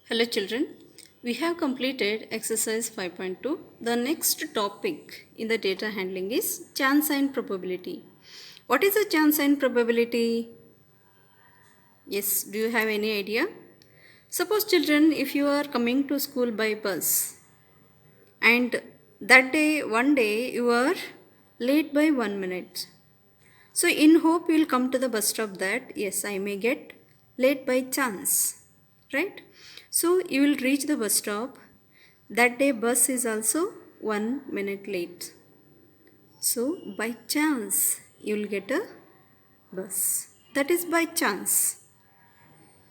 Hello children, we have completed exercise 5.2. The next topic in the data handling is chance and probability. What is a chance and probability? Yes, do you have any idea? Suppose children, if you are coming to school by bus and that day, one day you are late by 1 minute. So in hope you will come to the bus stop that yes, I may get late by chance, right? So you will reach the bus stop. That day bus is also 1 minute late. So by chance you will get a bus. That is by chance.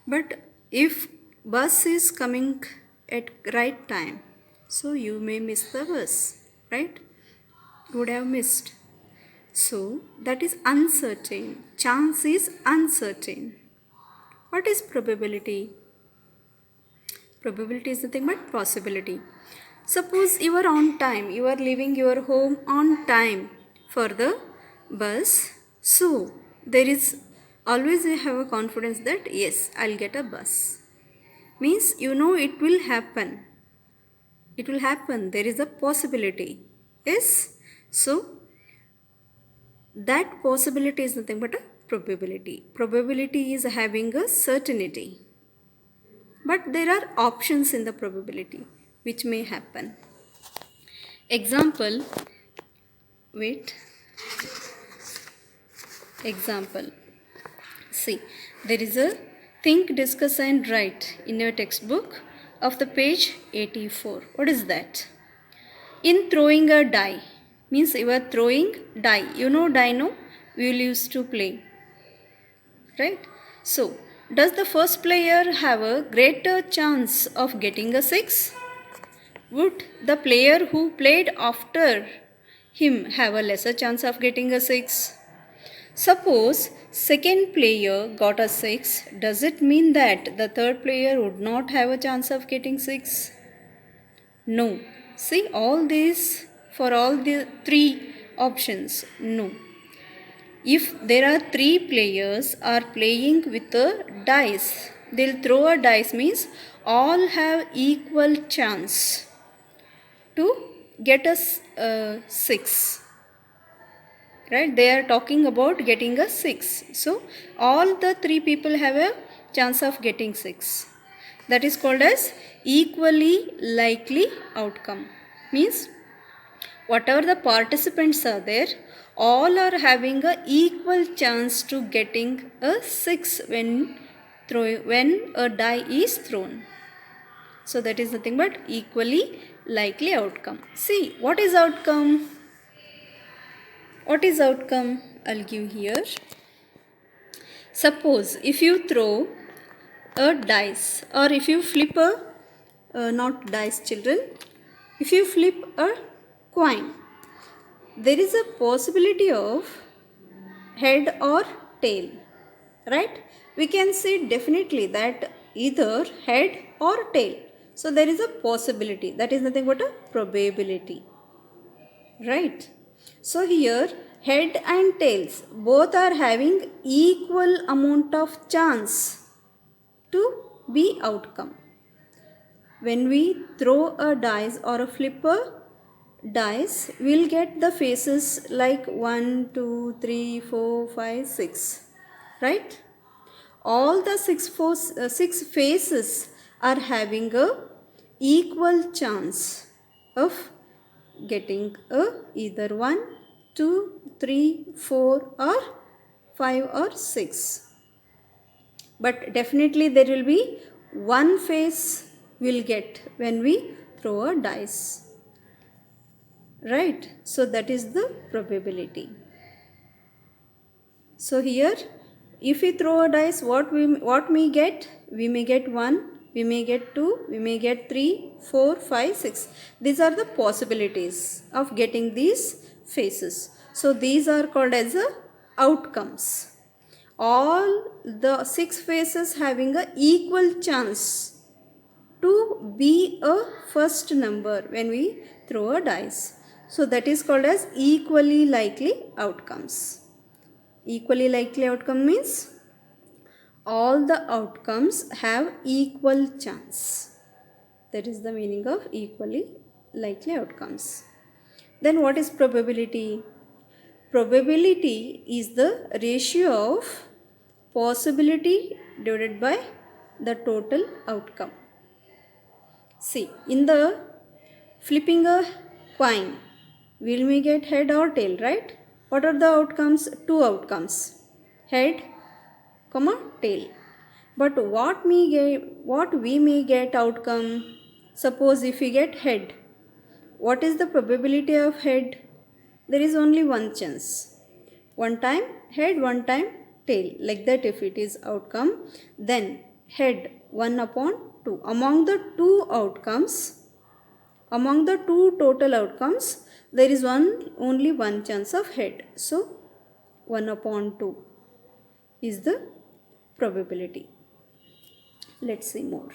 But if bus is coming at right time, so you may miss the bus, right? You would have missed. So that is uncertain. Chance is uncertain. What is probability? Probability is nothing but possibility. Suppose you are on time, you are leaving your home on time for the bus. So there is always you have a confidence that yes, I'll get a bus. Means you know it will happen. It will happen. There is a possibility. Yes. So that possibility is nothing but a probability. Probability is having a certainty. But there are options in the probability which may happen. Example, wait. Example, see, there is a think, discuss and write in your textbook of the page 84. What is that? In throwing a die, means you are throwing die. You know die, no? We will used to play, right? So, does the first player have a greater chance of getting a 6? Would the player who played after him have a lesser chance of getting a 6? Suppose second player got a 6, does it mean that the third player would not have a chance of getting 6? No. See all these for all the three options, no. If there are three players are playing with a dice, they'll throw a dice means all have equal chance to get us 6, right? They are talking about getting a 6. So all the three people have a chance of getting 6. That is called as equally likely outcome. Means whatever the participants are there, all are having a equal chance to getting a 6 when a die is thrown. So that is nothing but equally likely outcome. See, what is outcome? What is outcome? I'll give here. Suppose if you throw a dice or if you flip not dice children, if you flip a coin, there is a possibility of head or tail, right? We can say definitely that either head or tail. So there is a possibility. That is nothing but a probability, right? So here head and tails both are having equal amount of chance to be outcome. When we throw a dice or a flipper dice, we'll get the faces like 1, 2, 3, 4, 5, 6, right? All the six faces are having a equal chance of getting either 1, 2, 3, 4 or 5 or 6. But definitely there will be one face we'll get when we throw a dice. Right? So that is the probability. So here if we throw a dice, what we get? We may get 1, we may get 2, we may get 3, 4, 5, 6. These are the possibilities of getting these faces. So these are called as the outcomes. All the 6 faces having a equal chance to be a first number when we throw a dice. So that is called as equally likely outcomes. Equally likely outcome means all the outcomes have equal chance. That is the meaning of equally likely outcomes. Then what is probability? Probability is the ratio of possibility divided by the total outcome. See, in the flipping a coin, will we get head or tail, right? What are the outcomes? Two outcomes, head, comma, tail. But what we may get outcome, suppose if we get head, what is the probability of head? There is only one chance. One time head, one time tail. Like that if it is outcome, then head 1 upon 2. Among the two outcomes, among the two total outcomes, there is only one chance of head. So 1 upon 2 is the probability. Let's see more.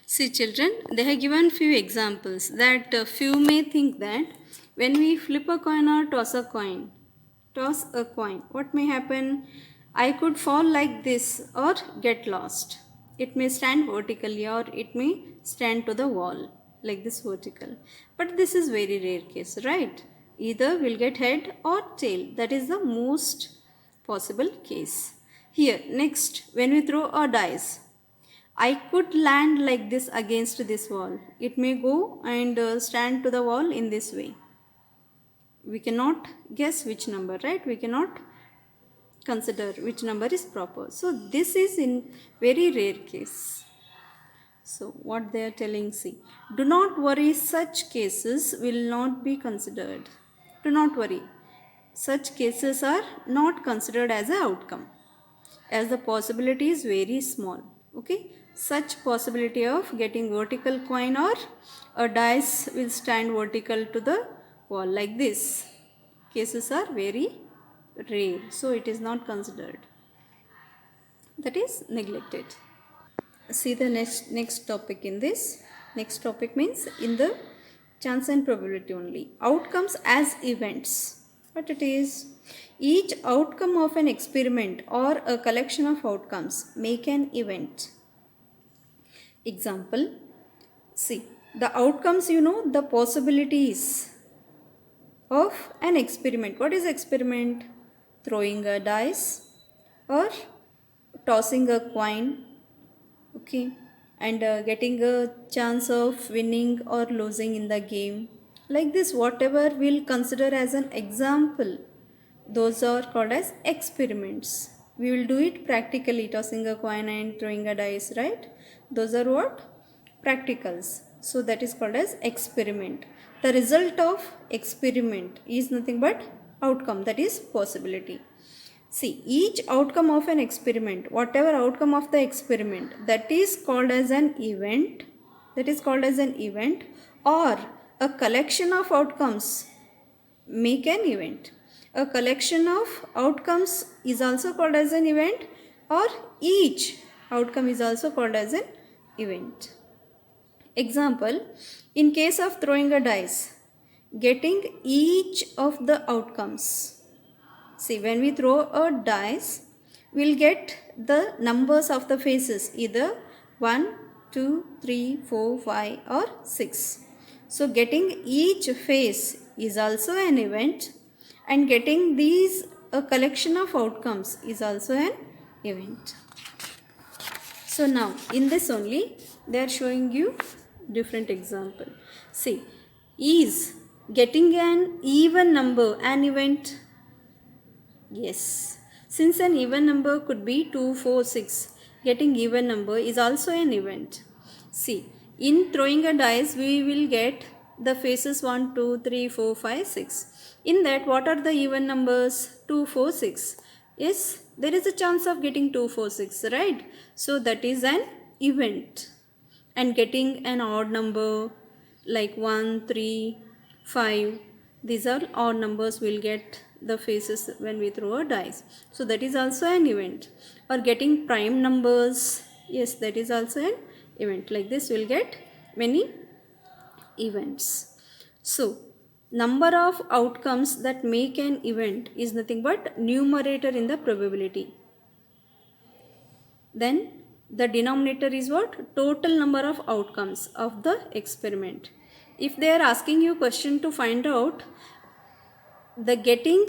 See children, they have given few examples that few may think that when we flip a coin or toss a coin, what may happen? I could fall like this or get lost. It may stand vertically or it may stand to the wall like this vertical. But this is very rare case, right? Either will get head or tail. That is the most possible case. Here, next, when we throw a dice, I could land like this against this wall. It may go and stand to the wall in this way. We cannot guess which number, right? We cannot consider which number is proper. So this is in very rare case. So what they are telling, see, do not worry, such cases will not be considered. Do not worry. Such cases are not considered as an outcome, as the possibility is very small. Okay, such possibility of getting vertical coin or a dice will stand vertical to the wall like this, cases are very rare, so it is not considered, that is neglected. See the next topic in this. Next topic means in the chance and probability only. Outcomes as events. What it is? Each outcome of an experiment or a collection of outcomes make an event. Example, see, the outcomes, the possibilities of an experiment. What is experiment? Throwing a dice or tossing a coin, okay, and getting a chance of winning or losing in the game. Like this, whatever we'll consider as an example, those are called as experiments. We will do it practically, tossing a coin and throwing a dice, right? Those are what? Practicals. So that is called as experiment. The result of experiment is nothing but outcome, that is possibility. See, each outcome of an experiment, whatever outcome of the experiment, that is called as an event, or a collection of outcomes make an event. A collection of outcomes is also called as an event, or each outcome is also called as an event. Example, in case of throwing a dice, getting each of the outcomes. See, when we throw a dice, we'll get the numbers of the faces, either 1, 2, 3, 4, 5 or 6. So getting each face is also an event, and getting these a collection of outcomes is also an event. So now in this only they are showing you different example. See, is getting an even number an event? Yes, since an even number could be 2, 4, 6, getting even number is also an event. See, in throwing a dice we will get the faces 1, 2, 3, 4, 5, 6. In that, what are the even numbers? 2, 4, 6. Yes, there is a chance of getting 2, 4, 6, right? So that is an event. And getting an odd number like 1, 3, 5, these are odd numbers, we'll get the faces when we throw a dice. So that is also an event. Or getting prime numbers, yes, that is also an event. Like this we'll get many events. So number of outcomes that make an event is nothing but numerator in the probability. Then The denominator is what? Total number of outcomes of the experiment. If they are asking you question to find out the getting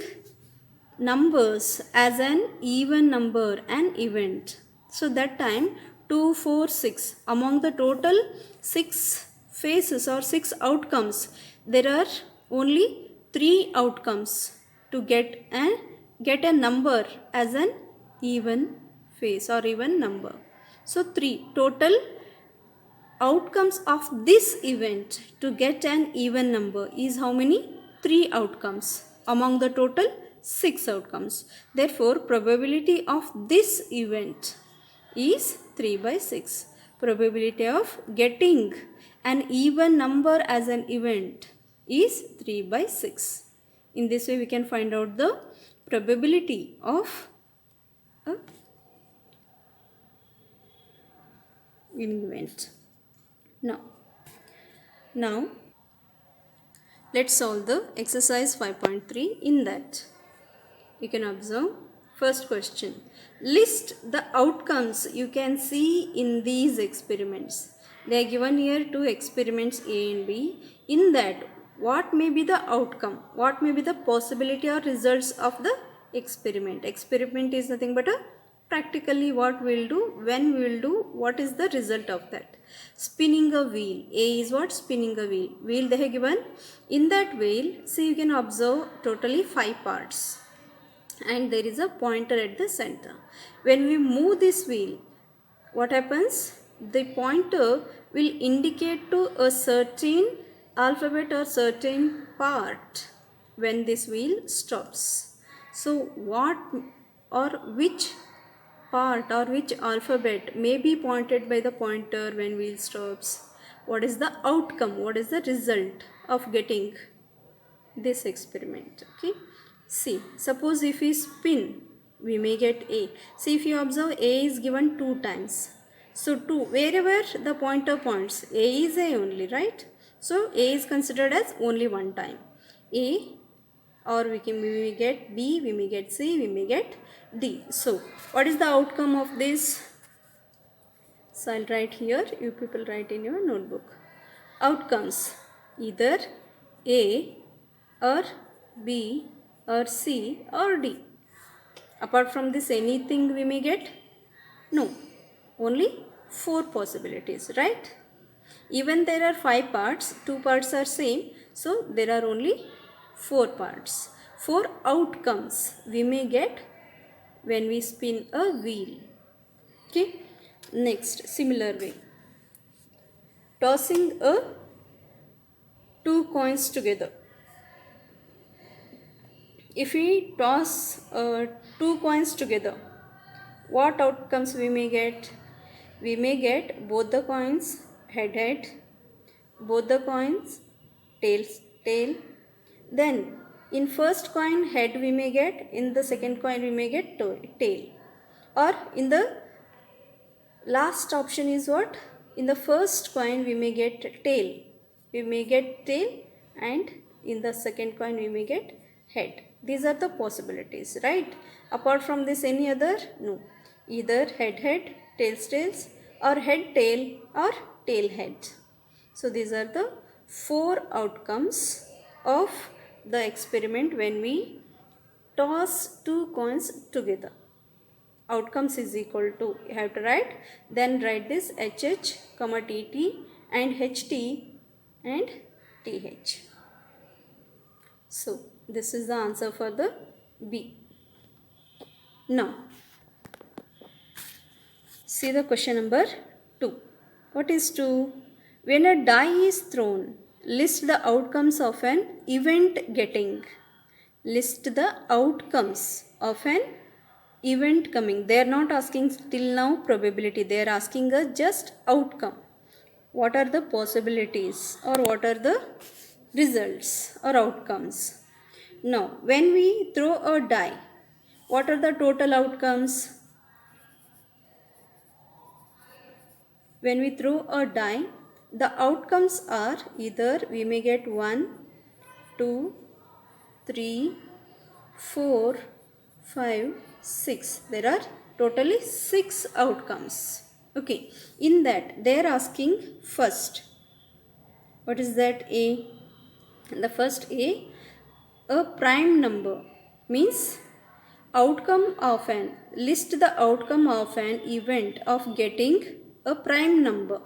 numbers as an even number and event, so that time 2, 4, 6, among the total 6 phases or 6 outcomes, there are only 3 outcomes to get a number as an even phase or even number. So 3 total outcomes of this event to get an even number is how many? 3 outcomes among the total 6 outcomes. Therefore, probability of this event is 3 by 6. Probability of getting an even number as an event is 3 by 6. In this way, we can find out the probability of a event. Now let's solve the exercise 5.3. In that, you can observe first question. List the outcomes you can see in these experiments. They are given here 2 experiments A and B. In that, what may be the outcome? What may be the possibility or results of the experiment? Experiment is nothing but a practically what we will do, when we will do, what is the result of that. Spinning a wheel. A is what? Spinning a wheel. Wheel they have given. In that wheel, see, you can observe totally 5 parts. And there is a pointer at the center. When we move this wheel, what happens? The pointer will indicate to a certain alphabet or certain part when this wheel stops. So what or which part or which alphabet may be pointed by the pointer when wheel stops? What is the outcome? What is the result of getting this experiment? Okay. See, suppose if we spin, we may get A. See, if you observe, A is given 2 times. So 2, wherever the pointer points, A is A only, right? So A is considered as only 1 time. A, or we may get B, we may get C, we may get D. So what is the outcome of this? So I'll write here, you people write in your notebook. Outcomes, either A or B or C or D. Apart from this, anything we may get? No, only 4 possibilities, right? Even there are 5 parts, 2 parts are same, so there are only 4 parts. 4 outcomes we may get when we spin a wheel. Okay. Next, similar way, tossing 2 coins together. If we toss 2 coins together, what outcomes we may get? We may get both the coins head, both the coins tail. Then in first coin head we may get, in the second coin we may get tail. Or in the last option is what? In the first coin we may get tail. We may get tail, and in the second coin we may get head. These are the possibilities, right? Apart from this, any other? No. Either head, tails, or head, tail, or tail, head. So these are the 4 outcomes of the experiment when we toss 2 coins together. Outcomes is equal to, you have to write, then write this HH, TT, and HT and TH. So this is the answer for the B. Now, see the question number 2. What is 2? When a die is thrown, list the outcomes of an event getting. List the outcomes of an event coming. They are not asking till now probability. They are asking us just outcome. What are the possibilities or what are the results or outcomes? Now, when we throw a die, what are the total outcomes? When we throw a die, the outcomes are either we may get 1, 2, 3, 4, 5, 6. There are totally 6 outcomes. Okay, in that they are asking first. What is that? A. The first a prime number means outcome of an, list the outcome of an event of getting a prime number.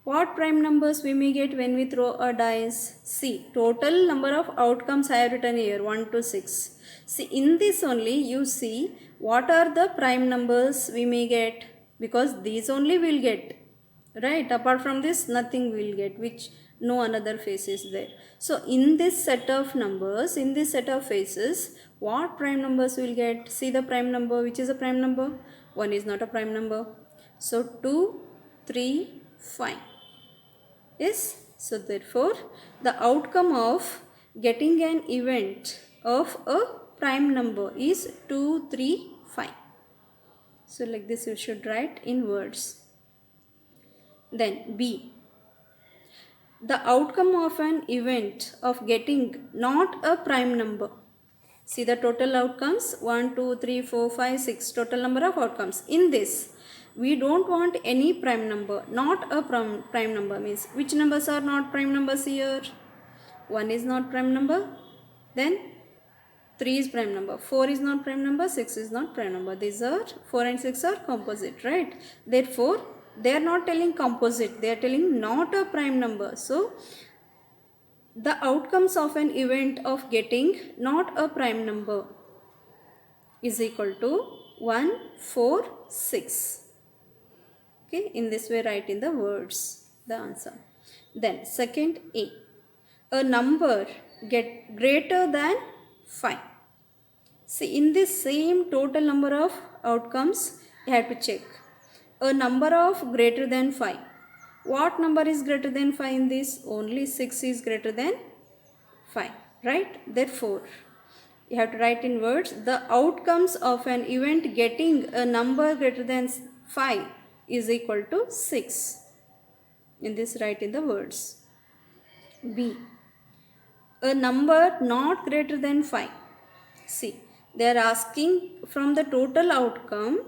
What prime numbers we may get when we throw a dice? See, total number of outcomes I have written here 1 to 6. See, in this only you see what are the prime numbers we may get, because these only will get, right? Apart from this nothing will get, which no another face is there. So in this set of numbers, in this set of faces, what prime numbers will get? See the prime number. Which is a prime number? 1 is not a prime number. So 2, 3, 5. Yes, so therefore the outcome of getting an event of a prime number is 2, 3, 5. So like this you should write in words. Then B. The outcome of an event of getting not a prime number. See the total outcomes 1, 2, 3, 4, 5, 6, total number of outcomes. In this we don't want any prime number, not a prime number means which numbers are not prime numbers here? 1 is not prime number, then 3 is prime number, 4 is not prime number, 6 is not prime number. These are 4 and 6 are composite, right? Therefore they are not telling composite, they are telling not a prime number. So the outcomes of an event of getting not a prime number is equal to 1, 4, 6. Okay, in this way write in the words the answer. Then second A. A number get greater than 5. See, in this same total number of outcomes you have to check. A number of greater than 5. What number is greater than 5 in this? Only 6 is greater than 5, right? Therefore, you have to write in words the outcomes of an event getting a number greater than 5 is equal to 6. In this write in the words. B. A number not greater than 5. See, they are asking from the total outcome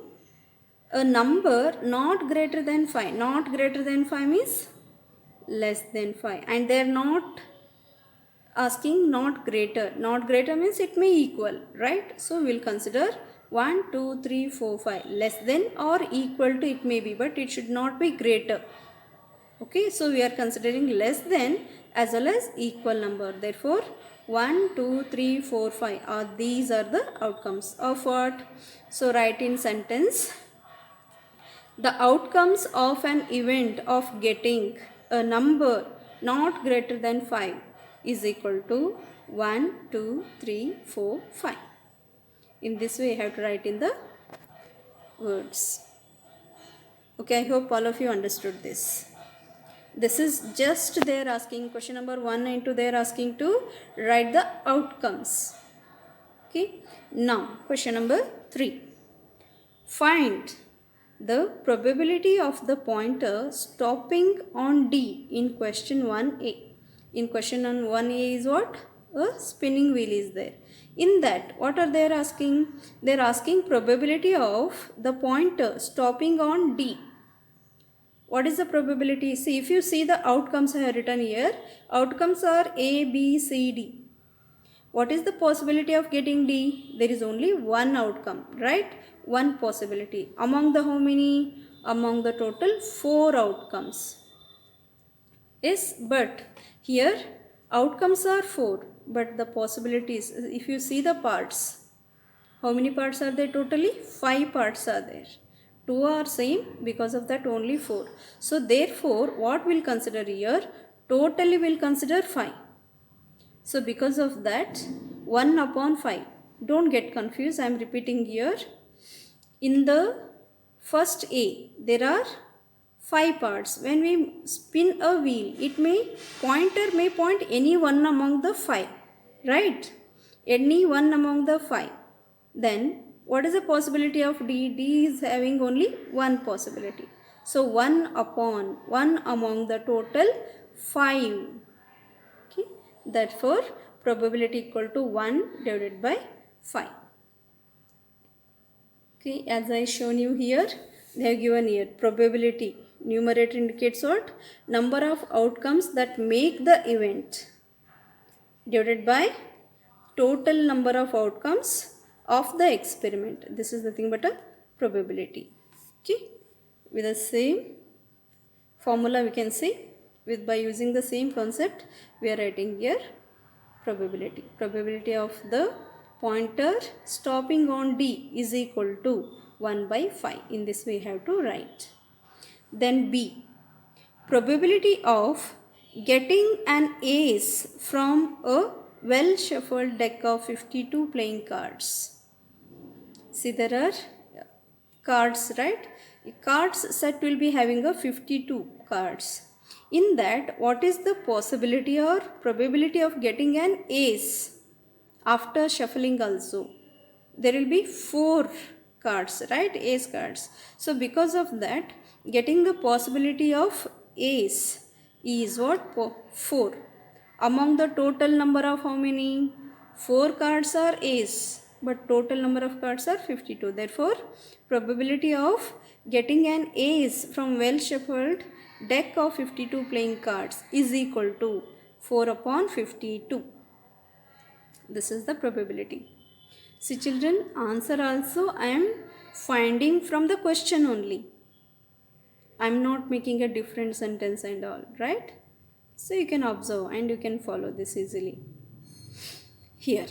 a number not greater than 5. Not greater than 5 means less than 5. And they are not asking not greater. Not greater means it may equal, right? So we will consider 1, 2, 3, 4, 5. Less than or equal to it may be, but it should not be greater. Okay, so we are considering less than as well as equal number. Therefore, 1, 2, 3, 4, 5 these are the outcomes of what? So write in sentence. The outcomes of an event of getting a number not greater than 5 is equal to 1, 2, 3, 4, 5. In this way you have to write in the words. Okay, I hope all of you understood this. This is just they are asking question number 1 and 2, they are asking to write the outcomes. Okay, now question number 3. Find the probability of the pointer stopping on D in question 1A. In question 1A is what? A spinning wheel is there. In that, what are they asking? They are asking probability of the pointer stopping on D. What is the probability? See, if you see the outcomes I have written here, outcomes are A, B, C, D. What is the possibility of getting D? There is only one outcome, right? One possibility. Among the how many? Among the total 4 outcomes. Yes, but here outcomes are 4, but the possibilities, if you see the parts, how many parts are there totally? 5 parts are there. 2 are same, because of that only 4. So therefore, what we'll consider here? Totally we'll consider 5. So because of that, 1 upon 5. Don't get confused, I am repeating here. In the first A, there are 5 parts. When we spin a wheel, pointer may point any one among the 5, right? Any one among the 5. Then what is the possibility of D? D is having only one possibility. So 1 upon 1 among the total 5. Okay. Therefore, probability equal to 1 divided by 5. Okay, as I shown you here, They have given here probability. Numerator indicates what? Number of outcomes that make the event divided by total number of outcomes of the experiment. This is nothing but a probability. Okay, with the same formula we can say, with by using the same concept we are writing here probability of the pointer stopping on D is equal to 1 by 5. In this we have to write. Then B, probability of getting an ace from a well shuffled deck of 52 playing cards. See, there are cards, right? A cards set will be having a 52 cards. In that, what is the possibility or probability of getting an ace after shuffling also? There will be 4 cards, right? Ace cards. So because of that, getting the possibility of ace is what? 4. Among the total number of how many? 4 cards are ace, but total number of cards are 52. Therefore, probability of getting an ace from well shuffled deck of 52 playing cards is equal to 4 upon 52. This is the probability. See children, answer also I am finding from the question only. I am not making a different sentence and all, right? So you can observe and you can follow this easily. Here,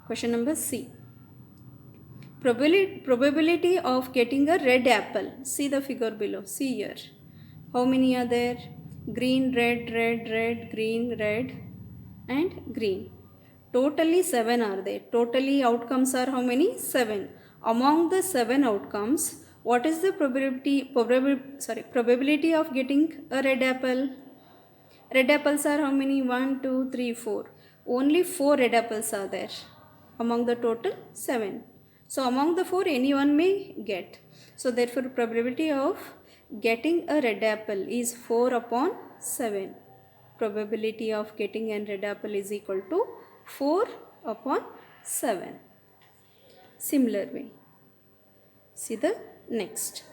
question number C. Probability of getting a red apple. See the figure below. See here. How many are there? Green, red, red, red, green, red and green. Totally 7 are there. Totally outcomes are how many? 7. Among the 7 outcomes, what is the probability of getting a red apple? Red apples are how many? 1, 2, 3, 4. Only 4 red apples are there among the total 7. So among the 4, anyone may get. So therefore, probability of getting a red apple is 4 upon 7. Probability of getting a red apple is equal to 4 upon 7. Similar way. See the next.